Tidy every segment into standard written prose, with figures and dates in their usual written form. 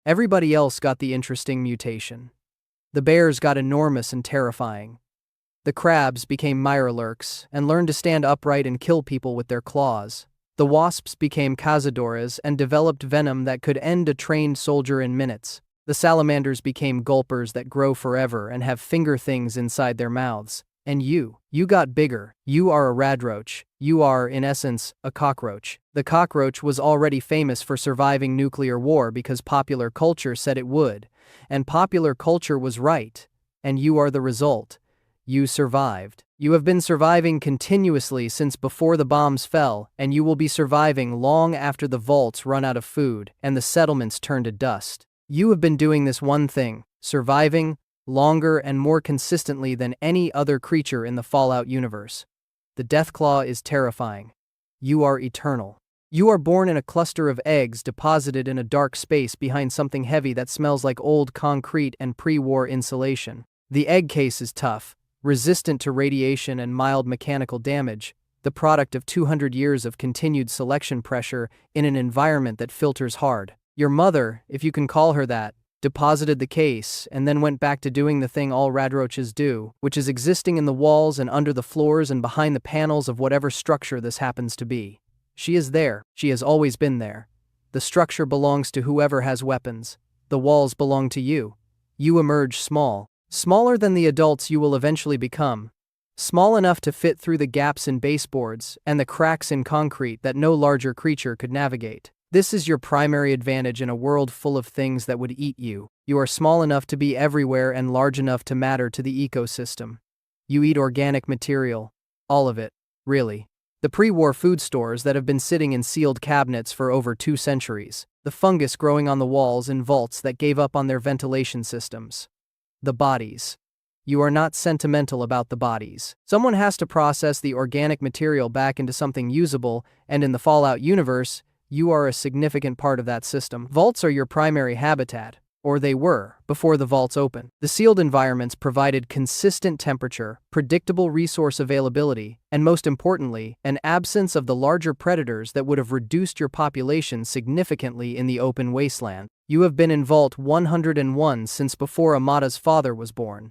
Everybody else got the interesting mutation. The bears got enormous and terrifying. The crabs became mirelurks and learned to stand upright and kill people with their claws. The wasps became cazadores and developed venom that could end a trained soldier in minutes. The salamanders became gulpers that grow forever and have finger things inside their mouths. And you got bigger. You are a radroach. You are, in essence, a cockroach. The cockroach was already famous for surviving nuclear war because popular culture said it would. And popular culture was right. And you are the result. You survived. You have been surviving continuously since before the bombs fell, and you will be surviving long after the vaults run out of food and the settlements turn to dust. You have been doing this one thing, surviving, longer and more consistently than any other creature in the Fallout universe. The Deathclaw is terrifying. You are eternal. You are born in a cluster of eggs deposited in a dark space behind something heavy that smells like old concrete and pre-war insulation. The egg case is tough, resistant to radiation and mild mechanical damage, the product of 200 years of continued selection pressure in an environment that filters hard. Your mother, if you can call her that, deposited the case and then went back to doing the thing all radroaches do, which is existing in the walls and under the floors and behind the panels of whatever structure this happens to be. She is there. She has always been there. The structure belongs to whoever has weapons. The walls belong to you. You emerge small. Smaller than the adults you will eventually become. Small enough to fit through the gaps in baseboards and the cracks in concrete that no larger creature could navigate. This is your primary advantage in a world full of things that would eat you. You are small enough to be everywhere and large enough to matter to the ecosystem. You eat organic material. All of it. Really. The pre-war food stores that have been sitting in sealed cabinets for over 2 centuries. The fungus growing on the walls in vaults that gave up on their ventilation systems. The bodies. You are not sentimental about the bodies. Someone has to process the organic material back into something usable, and in the Fallout universe, you are a significant part of that system. Vaults are your primary habitat, or they were, before the vaults opened. The sealed environments provided consistent temperature, predictable resource availability, and most importantly, an absence of the larger predators that would have reduced your population significantly in the open wasteland. You have been in Vault 101 since before Amada's father was born.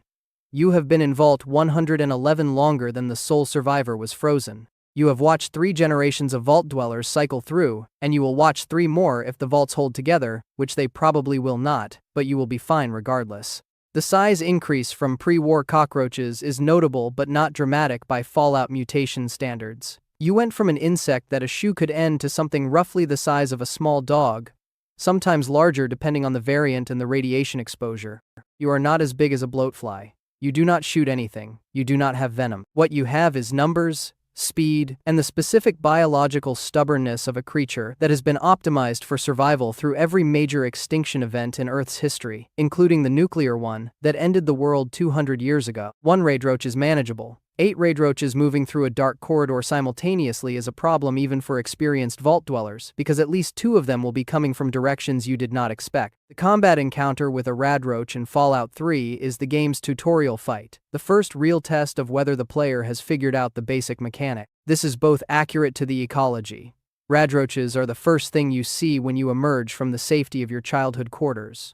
You have been in Vault 111 longer than the sole survivor was frozen. You have watched 3 generations of vault dwellers cycle through, and you will watch 3 more if the vaults hold together, which they probably will not, but you will be fine regardless. The size increase from pre-war cockroaches is notable but not dramatic by Fallout mutation standards. You went from an insect that a shoe could end to something roughly the size of a small dog, sometimes larger depending on the variant and the radiation exposure. You are not as big as a bloatfly. You do not shoot anything. You do not have venom. What you have is numbers, speed, and the specific biological stubbornness of a creature that has been optimized for survival through every major extinction event in Earth's history, including the nuclear one that ended the world 200 years ago. 1 radroach is manageable. 8 radroaches moving through a dark corridor simultaneously is a problem even for experienced vault dwellers, because at least 2 of them will be coming from directions you did not expect. The combat encounter with a radroach in Fallout 3 is the game's tutorial fight, the first real test of whether the player has figured out the basic mechanic. This is both accurate to the ecology. Radroaches are the first thing you see when you emerge from the safety of your childhood quarters.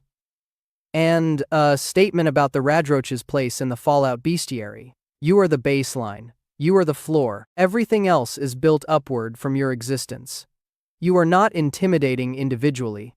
And a statement about the radroach's place in the Fallout bestiary. You are the baseline. You are the floor. Everything else is built upward from your existence. You are not intimidating individually,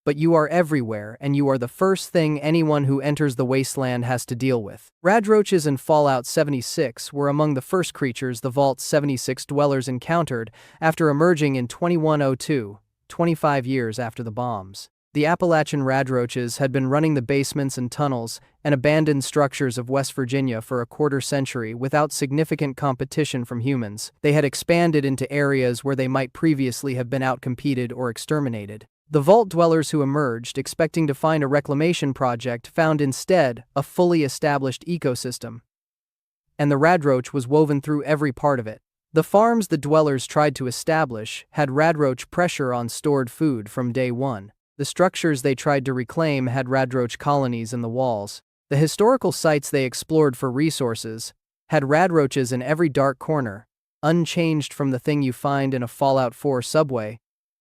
but you are everywhere and you are the first thing anyone who enters the wasteland has to deal with. Radroaches in Fallout 76 were among the first creatures the Vault 76 dwellers encountered after emerging in 2102, 25 years after the bombs. The Appalachian radroaches had been running the basements and tunnels and abandoned structures of West Virginia for a quarter century without significant competition from humans. They had expanded into areas where they might previously have been outcompeted or exterminated. The vault dwellers who emerged expecting to find a reclamation project found instead a fully established ecosystem. And the radroach was woven through every part of it. The farms the dwellers tried to establish had radroach pressure on stored food from day one. The structures they tried to reclaim had radroach colonies in the walls. The historical sites they explored for resources had radroaches in every dark corner, unchanged from the thing you find in a Fallout 4 subway,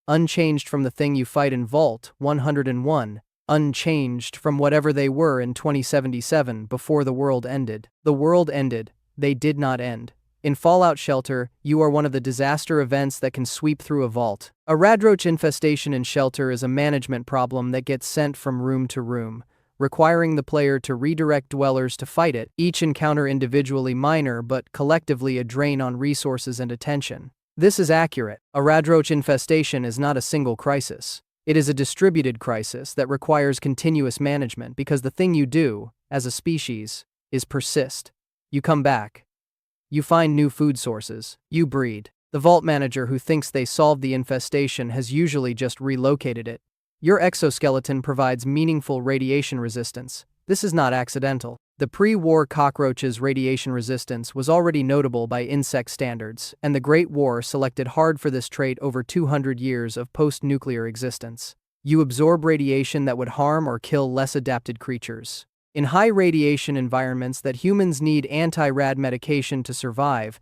unchanged from the thing you fight in Vault 101, unchanged from whatever they were in 2077 before the world ended. The world ended, they did not end. In Fallout Shelter, you are one of the disaster events that can sweep through a vault. A radroach infestation in Shelter is a management problem that gets sent from room to room, requiring the player to redirect dwellers to fight it, each encounter individually minor but collectively a drain on resources and attention. This is accurate. A radroach infestation is not a single crisis. It is a distributed crisis that requires continuous management because the thing you do, as a species, is persist. You come back. You find new food sources. You breed. The vault manager who thinks they solved the infestation has usually just relocated it. Your exoskeleton provides meaningful radiation resistance. This is not accidental. The pre-war cockroach's radiation resistance was already notable by insect standards, and the Great War selected hard for this trait over 200 years of post-nuclear existence. You absorb radiation that would harm or kill less adapted creatures. In high-radiation environments that humans need anti-rad medication to survive,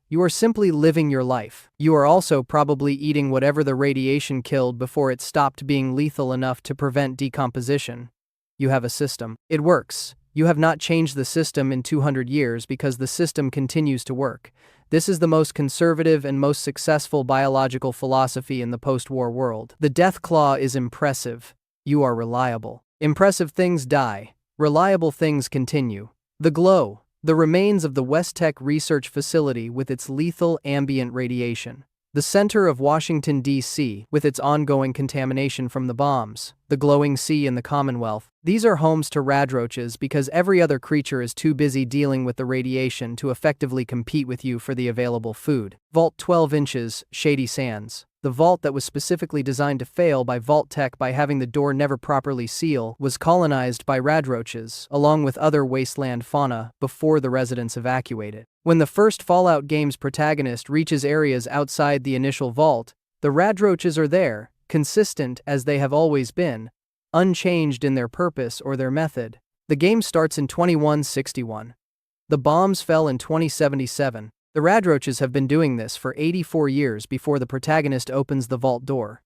you are simply living your life. You are also probably eating whatever the radiation killed before it stopped being lethal enough to prevent decomposition. You have a system. It works. You have not changed the system in 200 years because the system continues to work. This is the most conservative and most successful biological philosophy in the post-war world. The death claw is impressive. You are reliable. Impressive things die. Reliable things continue. The glow. The remains of the West Tech Research Facility with its lethal ambient radiation. The center of Washington, D.C., with its ongoing contamination from the bombs. The glowing sea in the Commonwealth. These are homes to radroaches because every other creature is too busy dealing with the radiation to effectively compete with you for the available food. Vault 12 inches, Shady Sands. The vault that was specifically designed to fail by Vault Tech by having the door never properly seal was colonized by radroaches, along with other wasteland fauna, before the residents evacuated. When the first Fallout game's protagonist reaches areas outside the initial vault, the radroaches are there, consistent as they have always been, unchanged in their purpose or their method. The game starts in 2161. The bombs fell in 2077. The radroaches have been doing this for 84 years before the protagonist opens the vault door.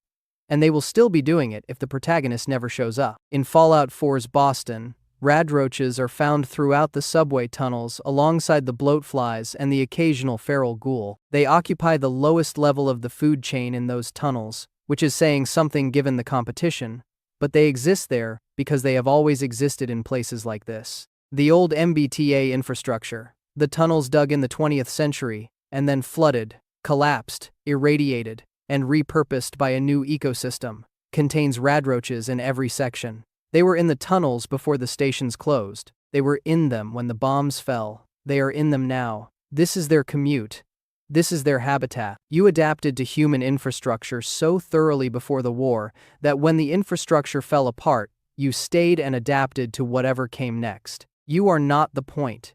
And they will still be doing it if the protagonist never shows up. In Fallout 4's Boston, radroaches are found throughout the subway tunnels alongside the bloatflies and the occasional feral ghoul. They occupy the lowest level of the food chain in those tunnels, which is saying something given the competition, but they exist there because they have always existed in places like this. The old MBTA infrastructure. The tunnels dug in the 20th century, and then flooded, collapsed, irradiated, and repurposed by a new ecosystem, contains radroaches in every section. They were in the tunnels before the stations closed. They were in them when the bombs fell. They are in them now. This is their commute. This is their habitat. You adapted to human infrastructure so thoroughly before the war that when the infrastructure fell apart, you stayed and adapted to whatever came next. You are not the point.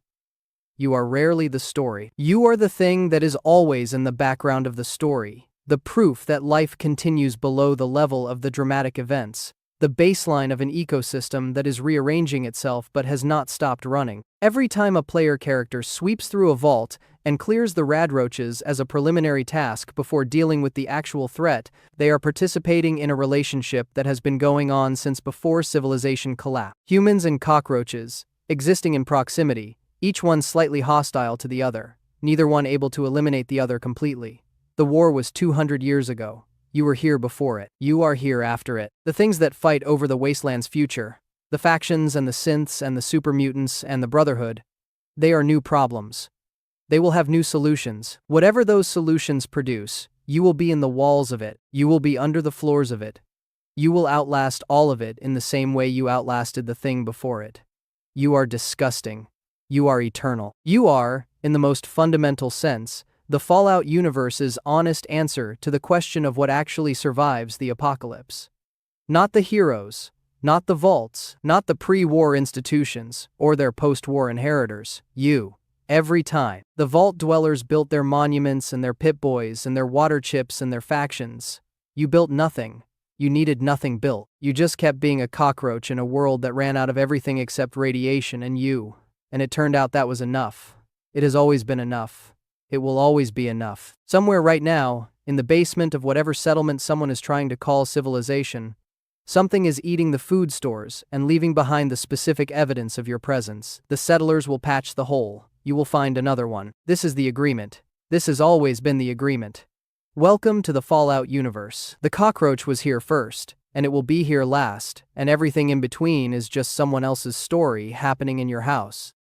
You are rarely the story. You are the thing that is always in the background of the story, the proof that life continues below the level of the dramatic events, the baseline of an ecosystem that is rearranging itself but has not stopped running. Every time a player character sweeps through a vault and clears the radroaches as a preliminary task before dealing with the actual threat, they are participating in a relationship that has been going on since before civilization collapsed. Humans and cockroaches, existing in proximity, each one slightly hostile to the other, neither one able to eliminate the other completely. The war was 200 years ago. You were here before it. You are here after it. The things that fight over the Wasteland's future, the factions and the synths and the super mutants and the Brotherhood, they are new problems. They will have new solutions. Whatever those solutions produce, you will be in the walls of it. You will be under the floors of it. You will outlast all of it in the same way you outlasted the thing before it. You are disgusting. You are eternal. You are, in the most fundamental sense, the Fallout universe's honest answer to the question of what actually survives the apocalypse. Not the heroes, not the vaults, not the pre-war institutions, or their post-war inheritors. You. Every time. The vault dwellers built their monuments and their Pip-Boys and their water chips and their factions. You built nothing. You needed nothing built. You just kept being a cockroach in a world that ran out of everything except radiation and you. And it turned out that was enough. It has always been enough. It will always be enough. Somewhere right now, in the basement of whatever settlement someone is trying to call civilization, Something is eating the food stores and leaving behind the specific evidence of your presence. The settlers will patch the hole. You will find another one. This is the agreement. This has always been the agreement. Welcome to the Fallout universe. The cockroach was here first, and it will be here last, and everything in between is just someone else's story happening in your house.